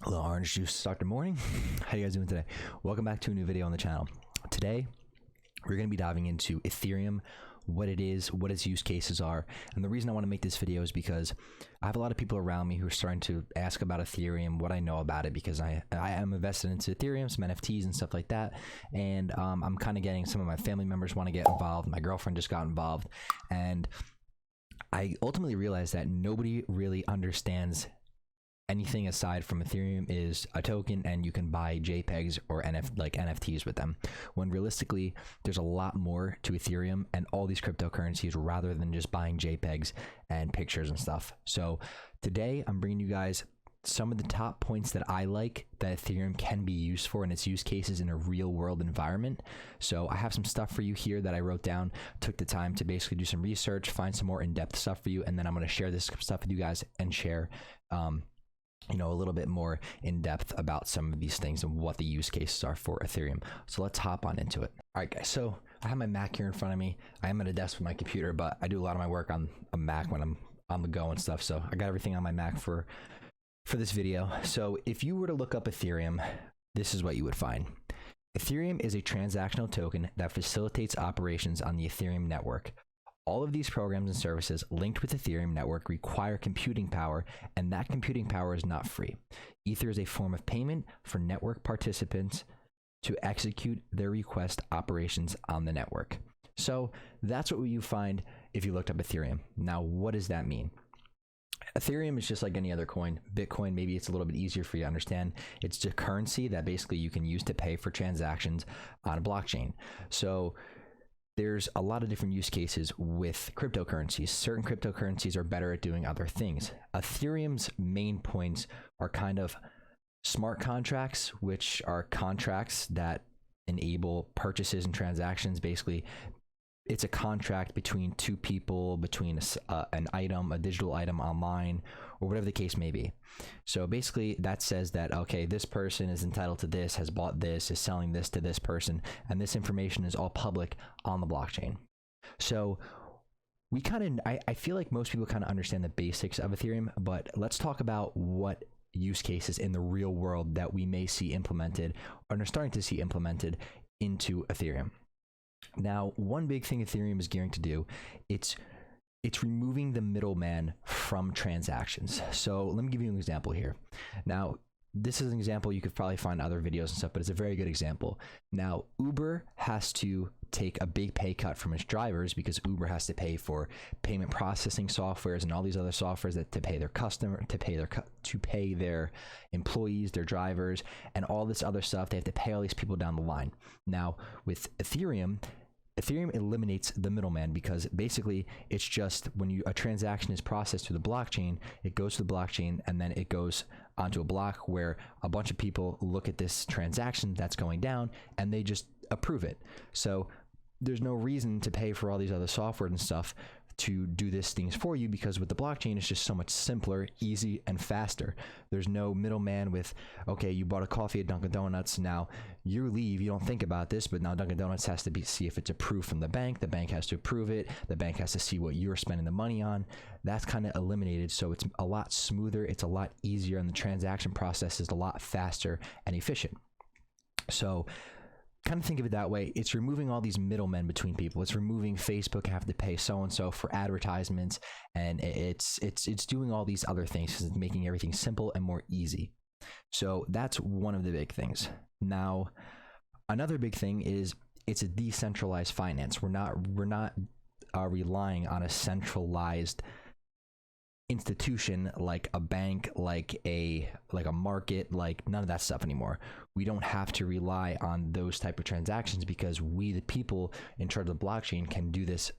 Hello, orange juice Dr. Morning. How you guys doing today? Welcome back to a new video on the channel. Today, we're going to be diving into Ethereum, what it is, what its use cases are. And the reason I want to make this video is because I have a lot of people around me who are starting to ask about Ethereum, what I know about it, because I am invested into Ethereum, some NFTs and stuff like that. And I'm kind of getting some of my family members want to get involved. My girlfriend just got involved. And I ultimately realized that nobody really understands anything aside from Ethereum is a token, and you can buy JPEGs or NFTs with them, when realistically there's a lot more to Ethereum and all these cryptocurrencies rather than just buying JPEGs and pictures and stuff. So today I'm bringing you guys some of the top points that I like that Ethereum can be used for and its use cases in a real world environment. So I have some stuff for you here that I wrote down, took the time to basically do some research, find some more in-depth stuff for you, and then I'm going to share this stuff with you guys and share a little bit more in depth about some of these things and what the use cases are for Ethereum. So let's hop on into it. All right, guys. So I have my Mac here in front of me. I am at a desk with my computer, but I do a lot of my work on a Mac when I'm on the go and stuff. So I got everything on my Mac for this video. So if you were to look up Ethereum, this is what you would find. Ethereum is a transactional token that facilitates operations on the Ethereum network. All of these programs and services linked with Ethereum network require computing power, and that computing power is not free. Ether is a form of payment for network participants to execute their request operations on the network. So that's what you find if you looked up Ethereum. Now, what does that mean? Ethereum is just like any other coin. Bitcoin, maybe it's a little bit easier for you to understand. It's a currency that basically you can use to pay for transactions on a blockchain. So there's a lot of different use cases with cryptocurrencies. Certain cryptocurrencies are better at doing other things. Ethereum's main points are kind of smart contracts, which are contracts that enable purchases and transactions. Basically, it's a contract between two people, between an item, a digital item online, or whatever the case may be. So basically that says that, okay, this person is entitled to this, has bought this, is selling this to this person, and this information is all public on the blockchain. So we I feel like most people kind of understand the basics of Ethereum, but let's talk about what use cases in the real world that we may see implemented or are starting to see implemented into Ethereum. Now, one big thing Ethereum is gearing to do, it's removing the middleman from transactions. So let me give you an example here. Now, this is an example you could probably find other videos and stuff, but it's a very good example. Now, Uber has to take a big pay cut from its drivers because Uber has to pay for payment processing softwares and all these other softwares that to pay their customer, to pay their employees, their drivers, and all this other stuff. They have to pay all these people down the line. Now, with Ethereum eliminates the middleman, because basically it's just when a transaction is processed through the blockchain, it goes to the blockchain and then it goes onto a block where a bunch of people look at this transaction that's going down and they just approve it. So there's no reason to pay for all these other software and stuff to do these things for you, because with the blockchain it's just so much simpler, easy, and faster. There's no middleman with, okay, you bought a coffee at Dunkin' Donuts, now you leave, you don't think about this, but now Dunkin' Donuts has to see if it's approved from the bank has to approve it, the bank has to see what you're spending the money on. That's kind of eliminated, so it's a lot smoother, it's a lot easier, and the transaction process is a lot faster and efficient. So kind of think of it that way. It's removing all these middlemen between people. It's removing Facebook have to pay so-and-so for advertisements, and it's doing all these other things. It's making everything simple and more easy. So that's one of the big things. Now, another big thing is it's a decentralized finance. We're not relying on a centralized institution like a bank, like a market, like none of that stuff anymore. We don't have to rely on those type of transactions because we, the people in charge of the blockchain, can do this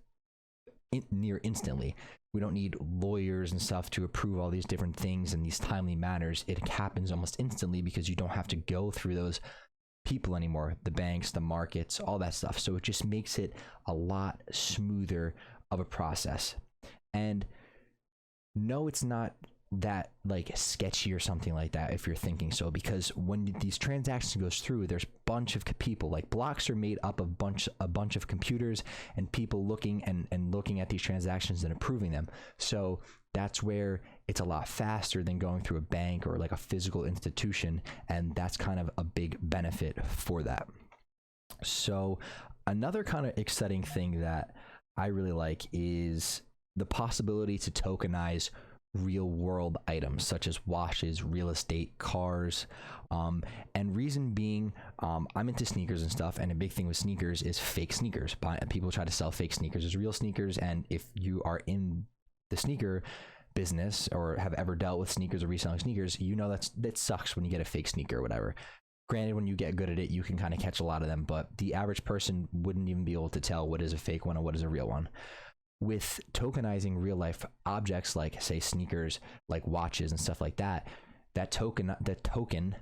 near instantly. We don't need lawyers and stuff to approve all these different things in these timely manners. It happens almost instantly because you don't have to go through those people anymore, the banks, the markets, all that stuff. So it just makes it a lot smoother of a process. And no, it's not that like sketchy or something like that if you're thinking so, because when these transactions goes through, there's a bunch of people. Like blocks are made up of a bunch of computers and people looking and looking at these transactions and approving them. So that's where it's a lot faster than going through a bank or like a physical institution, and that's kind of a big benefit for that. So another kind of exciting thing that I really like is the possibility to tokenize real world items such as watches, real estate, cars, and reason being, I'm into sneakers and stuff, and a big thing with sneakers is fake sneakers. People try to sell fake sneakers as real sneakers, and if you are in the sneaker business or have ever dealt with sneakers or reselling sneakers, you know that sucks when you get a fake sneaker or whatever. Granted, when you get good at it, you can kind of catch a lot of them, but the average person wouldn't even be able to tell what is a fake one and what is a real one. With tokenizing real life objects like say sneakers, like watches and stuff like that, that token,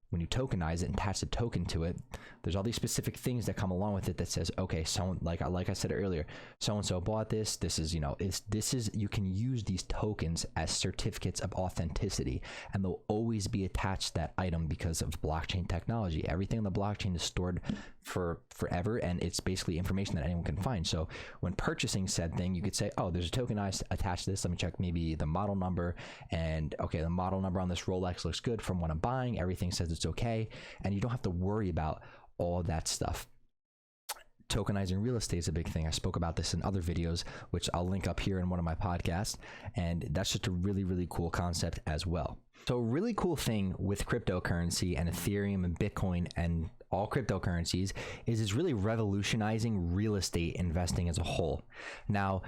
when you tokenize it and attach the token to it, there's all these specific things that come along with it that says, okay, so like I said earlier, so-and-so bought this. This is, you know, you can use these tokens as certificates of authenticity, and they'll always be attached to that item because of blockchain technology. Everything on the blockchain is stored for forever, and it's basically information that anyone can find. So when purchasing said thing, you could say, oh, there's a token attached to this. Let me check maybe the model number, and okay, the model number on this Rolex looks good from what I'm buying. Everything says it's okay, and you don't have to worry about all that stuff. Tokenizing real estate is a big thing. I spoke about this in other videos, which I'll link up here in one of my podcasts, and that's just a really, really cool concept as well. So a really cool thing with cryptocurrency and Ethereum and Bitcoin and all cryptocurrencies is it's really revolutionizing real estate investing as a whole. Now,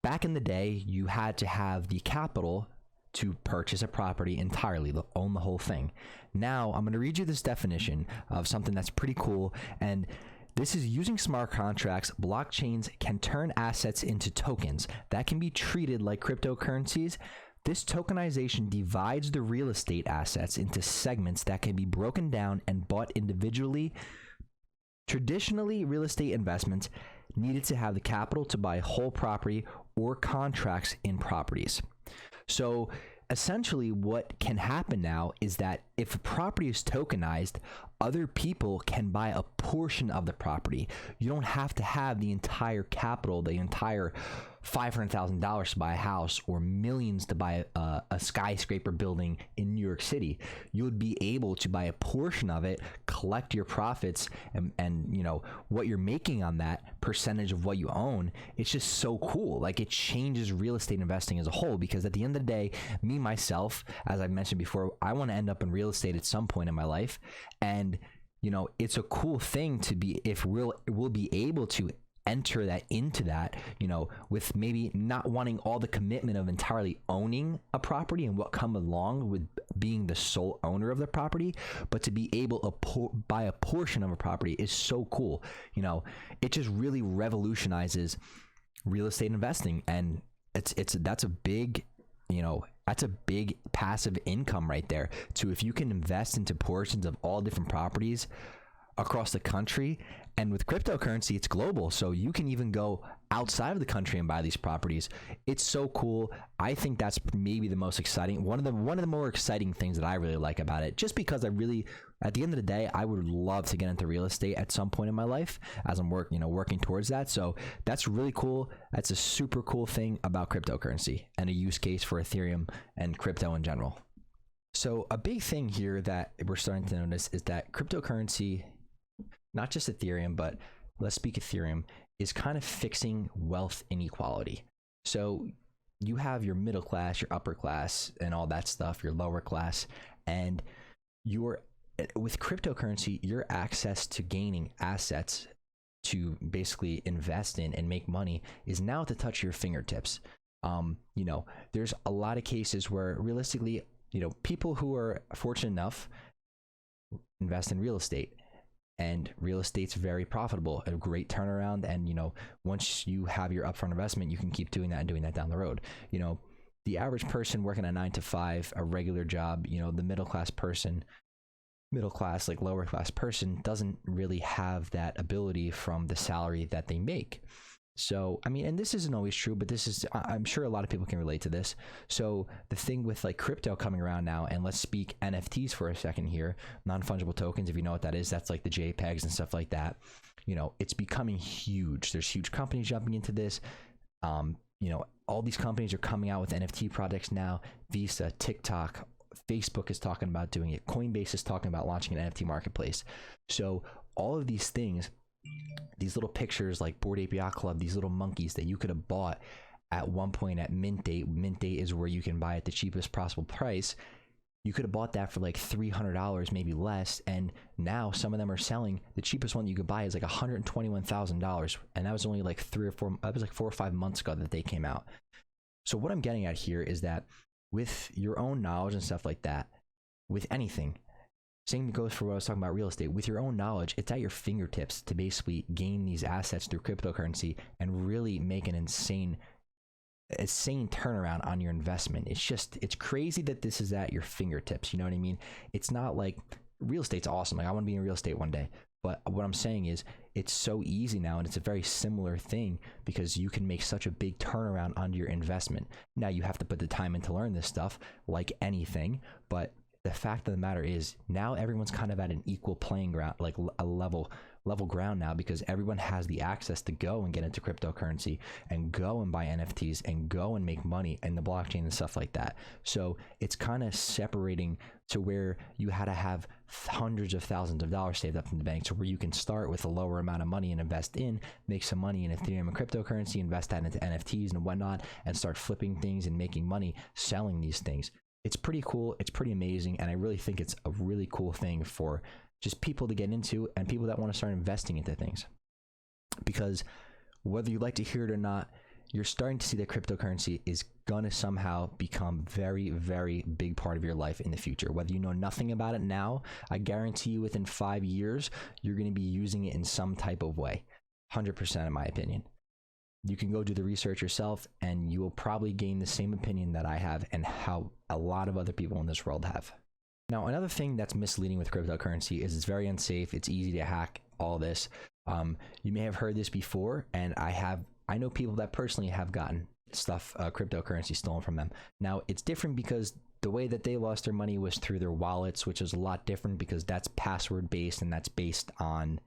back in the day, you had to have the capital to purchase a property entirely, to own the whole thing. Now, I'm going to read you this definition of something that's pretty cool, and this is using smart contracts. Blockchains can turn assets into tokens that can be treated like cryptocurrencies. This tokenization divides the real estate assets into segments that can be broken down and bought individually. Traditionally, real estate investments needed to have the capital to buy whole property or contracts in properties. So essentially what can happen now is that if a property is tokenized, other people can buy a portion of the property. You don't have to have the entire capital, the entire $500,000 to buy a house or millions to buy a skyscraper building in New York City. You would be able to buy a portion of it, collect your profits, and you know what you're making on that percentage of what you own. It's just so cool. Like, it changes real estate investing as a whole, because at the end of the day, me myself, as I've mentioned before, I want to end up in real estate at some point in my life, and you know, it's a cool thing to be, if we'll be able to enter that into that, you know, with maybe not wanting all the commitment of entirely owning a property and what come along with being the sole owner of the property, but to be able to buy a portion of a property is so cool. You know, it just really revolutionizes real estate investing, and that's a big, you know, that's a big passive income right there. So if you can invest into portions of all different properties across the country, and with cryptocurrency, it's global, so you can even go outside of the country and buy these properties. It's so cool. I think that's maybe the most exciting, one of the more exciting things that I really like about it, just because I really, at the end of the day, I would love to get into real estate at some point in my life as I'm working towards that. So that's really cool. That's a super cool thing about cryptocurrency and a use case for Ethereum and crypto in general. So a big thing here that we're starting to notice is that cryptocurrency, not just Ethereum, but let's speak Ethereum, is kind of fixing wealth inequality. So you have your middle class, your upper class, and all that stuff, your lower class, and with cryptocurrency, your access to gaining assets to basically invest in and make money is now at the touch of your fingertips. You know, there's a lot of cases where realistically, you know, people who are fortunate enough invest in real estate. And real estate's very profitable, a great turnaround. And, you know, once you have your upfront investment, you can keep doing that and doing that down the road. You know, the average person working a 9-to-5, a regular job, you know, the middle class, like lower class person doesn't really have that ability from the salary that they make. So, I mean, and this isn't always true, but this is, I'm sure a lot of people can relate to this. So the thing with like crypto coming around now, and let's speak NFTs for a second here, non-fungible tokens, if you know what that is, that's like the JPEGs and stuff like that. You know, it's becoming huge. There's huge companies jumping into this. You know, all these companies are coming out with NFT projects now. Visa, TikTok, Facebook is talking about doing it. Coinbase is talking about launching an NFT marketplace. So all of these things, these little pictures like Bored Ape Yacht Club, these little monkeys that you could have bought at one point at mint date. Mint date is where you can buy at the cheapest possible price. You could have bought that for like $300, maybe less, and now some of them are selling. The cheapest one you could buy is like $121,000, and that was only like 4 or 5 months ago that they came out. So what I'm getting at here is that with your own knowledge and stuff like that, with anything, same goes for what I was talking about real estate. With your own knowledge, it's at your fingertips to basically gain these assets through cryptocurrency and really make an insane turnaround on your investment. It's crazy that this is at your fingertips. You know what I mean? It's not like real estate's awesome. Like I want to be in real estate one day. But what I'm saying is it's so easy now, and it's a very similar thing because you can make such a big turnaround on your investment. Now you have to put the time in to learn this stuff like anything, but the fact of the matter is now everyone's kind of at an equal playing ground, like a level ground now, because everyone has the access to go and get into cryptocurrency and go and buy NFTs and go and make money in the blockchain and stuff like that. So it's kind of separating to where you had to have hundreds of thousands of dollars saved up in the bank, to where you can start with a lower amount of money and invest in, make some money in Ethereum and cryptocurrency, invest that into NFTs and whatnot, and start flipping things and making money selling these things. It's pretty cool. It's pretty amazing. And I really think it's a really cool thing for just people to get into and people that want to start investing into things. Because whether you like to hear it or not, you're starting to see that cryptocurrency is going to somehow become very, very big part of your life in the future. Whether you know nothing about it now, I guarantee you within 5 years, you're going to be using it in some type of way. 100% in my opinion. You can go do the research yourself and you will probably gain the same opinion that I have and how a lot of other people in this world have. Now, another thing that's misleading with cryptocurrency is it's very unsafe. It's easy to hack all this. You may have heard this before, and I know people that personally have gotten stuff, cryptocurrency stolen from them. Now, it's different because the way that they lost their money was through their wallets, which is a lot different because that's password based and that's based on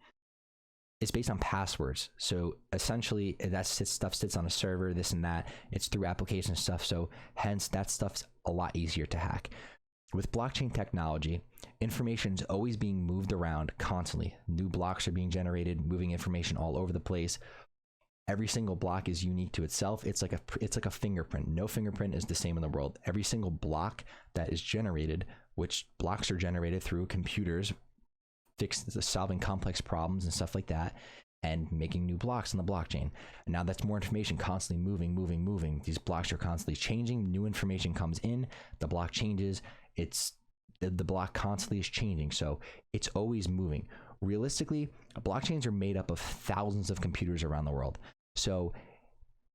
passwords. So essentially that stuff sits on a server, this and that. It's through application stuff. So hence that stuff's a lot easier to hack. With blockchain technology, information is always being moved around constantly. New blocks are being generated, moving information all over the place. Every single block is unique to itself. It's like a fingerprint. No fingerprint is the same in the world. Every single block that is generated, which blocks are generated through computers, solving complex problems and stuff like that, and making new blocks on the blockchain. And now that's more information constantly moving. These blocks are constantly changing. New information comes in, the block changes. The block constantly is changing, so it's always moving. Realistically, blockchains are made up of thousands of computers around the world. So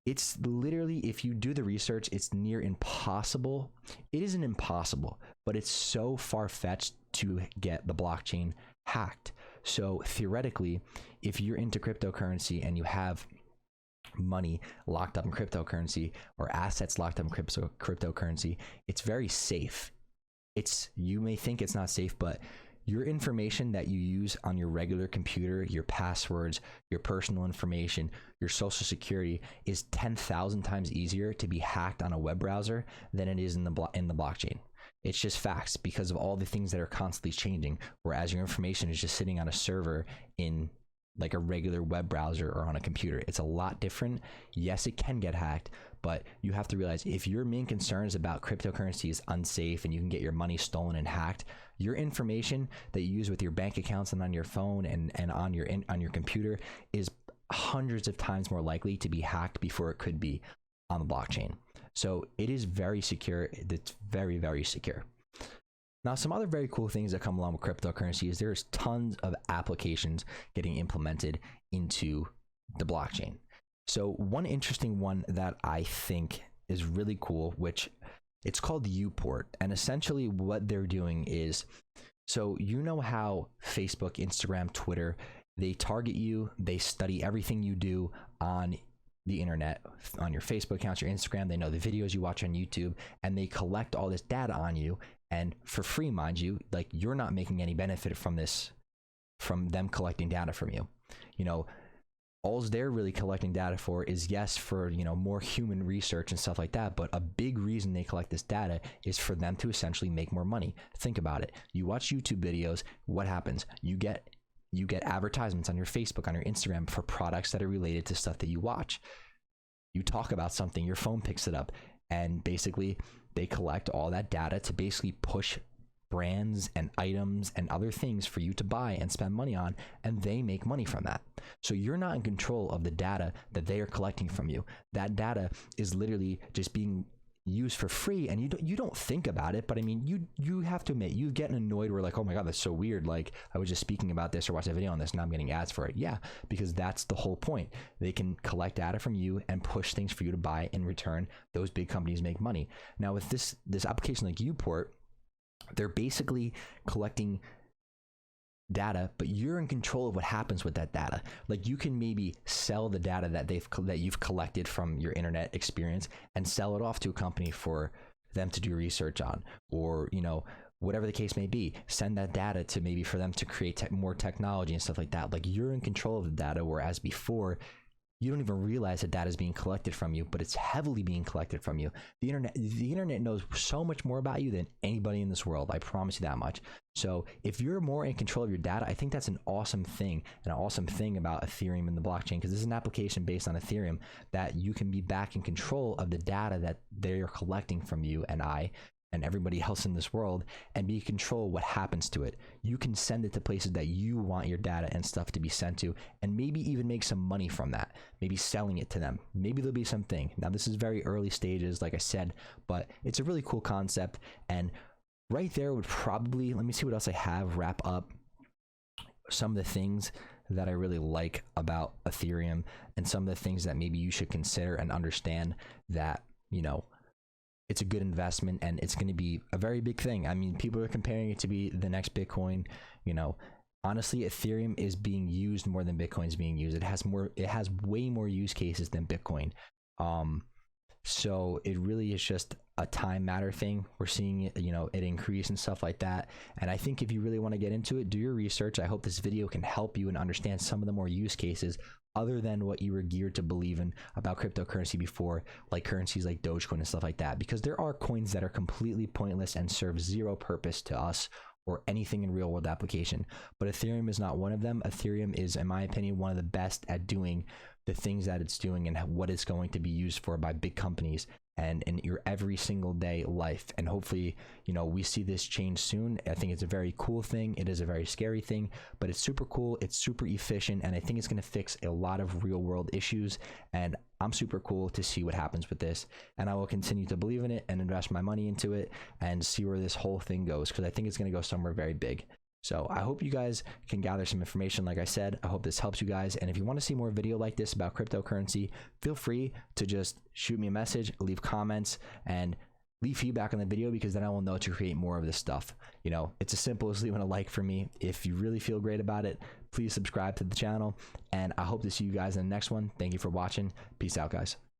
it's literally, if you do the research, it's near impossible. It isn't impossible, but it's so far-fetched to get the blockchain hacked. So theoretically, if you're into cryptocurrency and you have money locked up in cryptocurrency or assets locked up in cryptocurrency, it's very safe. You may think it's not safe, but your information that you use on your regular computer, your passwords, your personal information, your social security, is 10,000 times easier to be hacked on a web browser than it is in the blockchain. It's just facts because of all the things that are constantly changing, whereas your information is just sitting on a server in like a regular web browser or on a computer. It's a lot different. Yes, it can get hacked, but you have to realize if your main concerns about cryptocurrency is unsafe and you can get your money stolen and hacked, your information that you use with your bank accounts and on your phone and on your computer is hundreds of times more likely to be hacked before it could be on the blockchain. So it is very secure. It's very, very secure. Now, some other very cool things that come along with cryptocurrency is there's tons of applications getting implemented into the blockchain. So one interesting one that I think is really cool, which it's called Uport. And essentially what they're doing is, so you know how Facebook, Instagram, Twitter, they target you, they study everything you do on the internet, on your Facebook accounts, your Instagram. They know the videos you watch on YouTube, and they collect all this data on you, and for free, mind you. Like, you're not making any benefit from this, from them collecting data from you. You know, all they're really collecting data for is, yes, for, you know, more human research and stuff like that, but a big reason they collect this data is for them to essentially make more money. Think about it. You watch YouTube videos, what happens? You get advertisements on your Facebook, on your Instagram, for products that are related to stuff that you watch. You talk about something, your phone picks it up, and basically they collect all that data to basically push brands and items and other things for you to buy and spend money on, and they make money from that. So you're not in control of the data that they are collecting from you. That data is literally just being used for free, and you don't think about it. But I mean, you have to admit, you get annoyed where, like, oh my god, that's so weird, like I was just speaking about this or watching a video on this and now I'm getting ads for it. Yeah, because that's the whole point. They can collect data from you and push things for you to buy. In return, those big companies make money. Now with this application like Uport, they're basically collecting data, but you're in control of what happens with that data. Like, you can maybe sell the data that you've collected from your internet experience and sell it off to a company for them to do research on, or, you know, whatever the case may be. Send that data to maybe for them to create more technology and stuff like that. Like, you're in control of the data, whereas before, you don't even realize that data is being collected from you, but it's heavily being collected from you. The internet knows so much more about you than anybody in this world. I promise you that much. So if you're more in control of your data, I think that's an awesome thing, and an awesome thing about Ethereum and the blockchain, because this is an application based on Ethereum, that you can be back in control of the data that they're collecting from you and I and everybody else in this world, and be in control of what happens to it. You can send it to places that you want your data and stuff to be sent to, and maybe even make some money from that, maybe selling it to them. Maybe there'll be something. Now, this is very early stages, like I said, but it's a really cool concept. And right there would probably, let me see what else I have, wrap up some of the things that I really like about Ethereum, and some of the things that maybe you should consider and understand that, you know, it's a good investment and it's going to be a very big thing. I mean, people are comparing it to be the next Bitcoin. You know, honestly, Ethereum is being used more than Bitcoin is being used. It has way more use cases than Bitcoin. So it really is just a time matter thing. We're seeing it, you know, it increase and stuff like that. And I think if you really want to get into it, do your research. I hope this video can help you and understand some of the more use cases other than what you were geared to believe in about cryptocurrency before, like currencies like Dogecoin and stuff like that, because there are coins that are completely pointless and serve zero purpose to us or anything in real world application. But Ethereum is not one of them. Ethereum is, in my opinion, one of the best at doing the things that it's doing and what it's going to be used for by big companies and in your every single day life. And hopefully, you know, we see this change soon. I think it's a very cool thing. It is a very scary thing, but it's super cool. It's super efficient. And I think it's going to fix a lot of real world issues. And I'm super cool to see what happens with this. And I will continue to believe in it and invest my money into it and see where this whole thing goes, because I think it's going to go somewhere very big. So I hope you guys can gather some information. Like I said, I hope this helps you guys. And if you want to see more video like this about cryptocurrency, feel free to just shoot me a message, leave comments, and leave feedback on the video, because then I will know to create more of this stuff. You know, it's as simple as leaving a like for me. If you really feel great about it, please subscribe to the channel. And I hope to see you guys in the next one. Thank you for watching. Peace out, guys.